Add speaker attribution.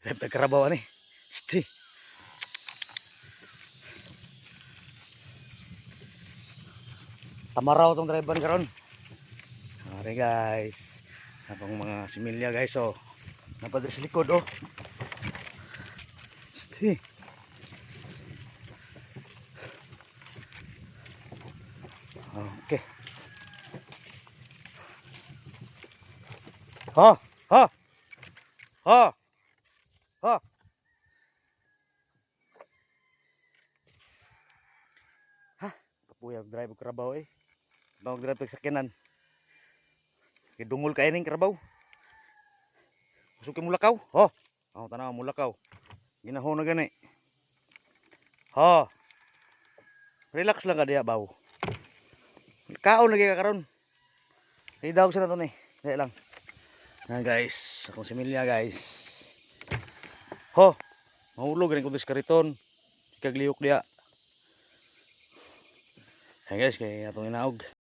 Speaker 1: Nagkarabaw ani. Sti. Tamaraw tong driver ni karon. Ari guys. Napang mga similya guys oh. Napadre sa likod oh. Sti. Okay. Ha, ha. Ha. Ha. Ha, kapuyag drive og karabaw eh. Bawag drive og sakyanan. Kidungol kay ning karabaw. Usukin mulakaw. Oh. Ang tanaw mulakaw. Ginahon na gani. Ha. Relax lang ka diya baw. Kaon lagi ka karon. Idawag sa nato ni. Dali lang. Na guys, akong similya guys. Ho. Mahulog gani ko bis kariton. Kagliyok diya. Hey guys, kay atong inaog.